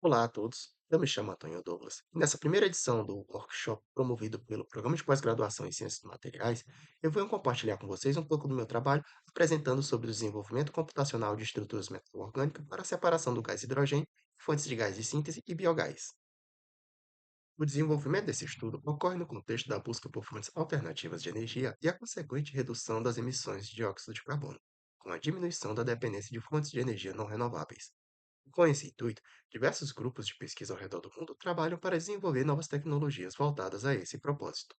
Olá a todos, eu me chamo Antônio Douglas. E nessa primeira edição do workshop promovido pelo Programa de Pós-Graduação em Ciências Materiais, eu venho compartilhar com vocês um pouco do meu trabalho apresentando sobre o desenvolvimento computacional de estruturas metal-orgânicas para a separação do gás hidrogênio, fontes de gás de síntese e biogás. O desenvolvimento desse estudo ocorre no contexto da busca por fontes alternativas de energia e a consequente redução das emissões de dióxido de carbono, com a diminuição da dependência de fontes de energia não renováveis. Com esse intuito, diversos grupos de pesquisa ao redor do mundo trabalham para desenvolver novas tecnologias voltadas a esse propósito.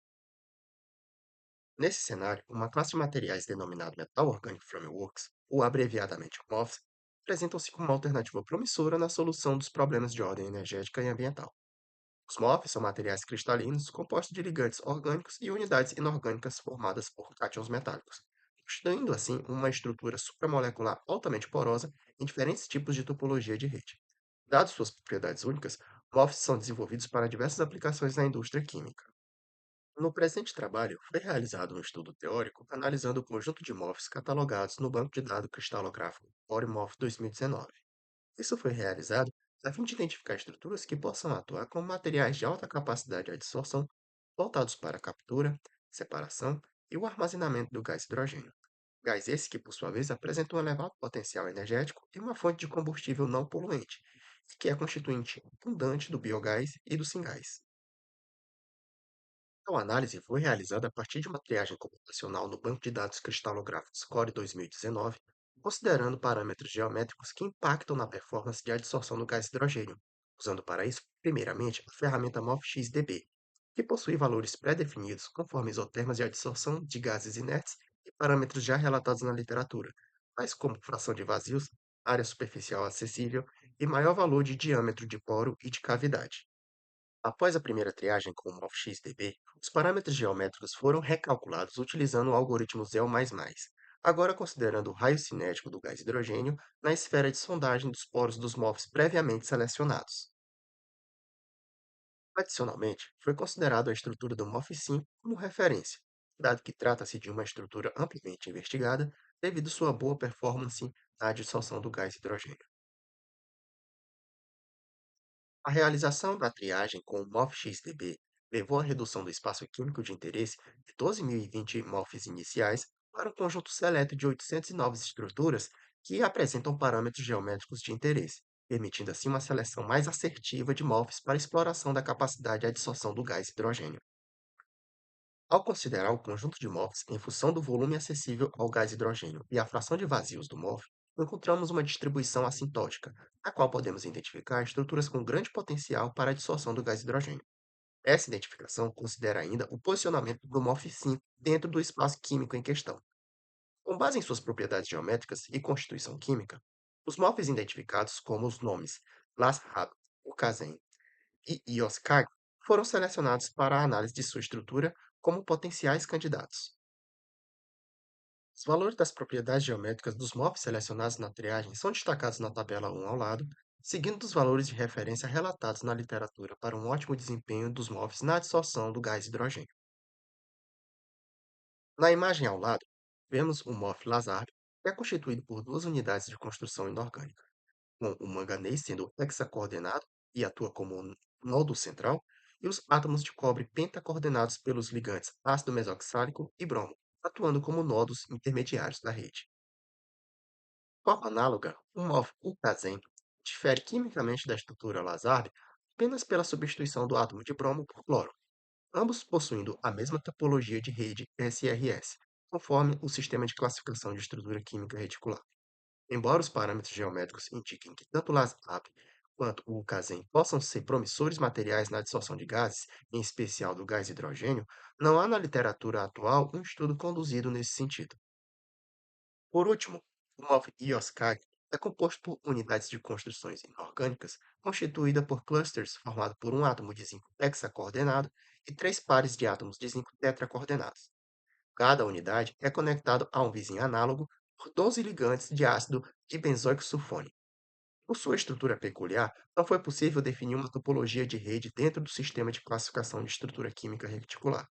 Nesse cenário, uma classe de materiais denominada Metal Organic Frameworks, ou abreviadamente MOFs, apresentam-se como uma alternativa promissora na solução dos problemas de ordem energética e ambiental. Os MOFs são materiais cristalinos compostos de ligantes orgânicos e unidades inorgânicas formadas por cátions metálicos, constituindo assim uma estrutura supramolecular altamente porosa em diferentes tipos de topologia de rede. Dadas suas propriedades únicas, MOFs são desenvolvidos para diversas aplicações na indústria química. No presente trabalho, foi realizado um estudo teórico analisando o conjunto de MOFs catalogados no banco de dados cristalográfico ORIMOF 2019. Isso foi realizado a fim de identificar estruturas que possam atuar como materiais de alta capacidade de adsorção, voltados para a captura, separação e o armazenamento do gás hidrogênio. Gás esse que, por sua vez, apresenta um elevado potencial energético e uma fonte de combustível não poluente, e que é constituinte abundante do biogás e do singás. A análise foi realizada a partir de uma triagem computacional no banco de dados cristalográficos Core 2019, considerando parâmetros geométricos que impactam na performance de adsorção do gás hidrogênio, usando para isso, primeiramente, a ferramenta MOFXDB, que possui valores pré-definidos conforme isotermas de adsorção de gases inertes e parâmetros já relatados na literatura, tais como fração de vazios, área superficial acessível e maior valor de diâmetro de poro e de cavidade. Após a primeira triagem com o MorphXDB, os parâmetros geométricos foram recalculados utilizando o algoritmo ZEL++, agora considerando o raio cinético do gás hidrogênio na esfera de sondagem dos poros dos MOFs previamente selecionados. Adicionalmente, foi considerado a estrutura do MOF-5 como referência, dado que trata-se de uma estrutura amplamente investigada devido sua boa performance na dissolução do gás hidrogênio. A realização da triagem com o MOF-XDB levou à redução do espaço químico de interesse de 12.020 MOFs iniciais para um conjunto seleto de 809 estruturas que apresentam parâmetros geométricos de interesse, permitindo assim uma seleção mais assertiva de MOFs para exploração da capacidade de adsorção do gás hidrogênio. Ao considerar o conjunto de MOFs em função do volume acessível ao gás hidrogênio e a fração de vazios do MOF, encontramos uma distribuição assintótica, na qual podemos identificar estruturas com grande potencial para a dissolução do gás hidrogênio. Essa identificação considera ainda o posicionamento do MOF-5 dentro do espaço químico em questão. Com base em suas propriedades geométricas e constituição química, os MOFs identificados como os nomes LASHAB, Ukazen e IOSCAG foram selecionados para a análise de sua estrutura como potenciais candidatos. Os valores das propriedades geométricas dos MOFs selecionados na triagem são destacados na tabela 1 ao lado, seguindo os valores de referência relatados na literatura para um ótimo desempenho dos MOFs na adsorção do gás hidrogênio. Na imagem ao lado, vemos o MOF Lazardo, que é constituído por duas unidades de construção inorgânica, com o manganês sendo hexacoordenado e atua como um nodo central, e os átomos de cobre pentacoordenados pelos ligantes ácido mesoxálico e bromo, atuando como nodos intermediários da rede. De forma análoga, o MOF-Ucazen difere quimicamente da estrutura Lazard apenas pela substituição do átomo de bromo por cloro, ambos possuindo a mesma topologia de rede SRS, conforme o sistema de classificação de estrutura química reticular. Embora os parâmetros geométricos indiquem que tanto o LASAP quanto o Casen possam ser promissores materiais na dissolução de gases, em especial do gás hidrogênio, não há na literatura atual um estudo conduzido nesse sentido. Por último, o MOF-IOSCAG é composto por unidades de construções inorgânicas constituída por clusters formados por um átomo de zinco hexacoordenado e três pares de átomos de zinco tetracoordenados. Cada unidade é conectada a um vizinho análogo por 12 ligantes de ácido dibenzoico sulfônico. Por sua estrutura peculiar, não foi possível definir uma topologia de rede dentro do sistema de classificação de estrutura química reticular.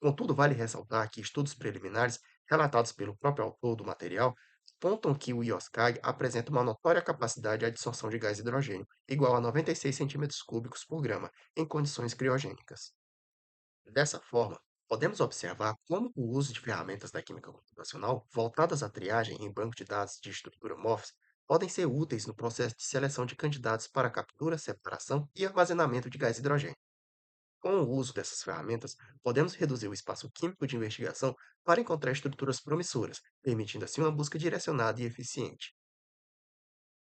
Contudo, vale ressaltar que estudos preliminares relatados pelo próprio autor do material apontam que o IOSCAG apresenta uma notória capacidade de adsorção de gás hidrogênio, igual a 96 centímetros cúbicos por grama, em condições criogênicas. Dessa forma, podemos observar como o uso de ferramentas da química computacional voltadas à triagem em banco de dados de estrutura Morphs podem ser úteis no processo de seleção de candidatos para captura, separação e armazenamento de gás hidrogênio. Com o uso dessas ferramentas, podemos reduzir o espaço químico de investigação para encontrar estruturas promissoras, permitindo assim uma busca direcionada e eficiente.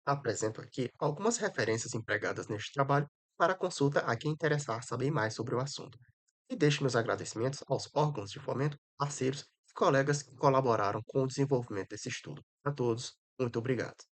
Apresento aqui algumas referências empregadas neste trabalho para consulta a quem interessar saber mais sobre o assunto. E deixo meus agradecimentos aos órgãos de fomento, parceiros e colegas que colaboraram com o desenvolvimento desse estudo. A todos, muito obrigado.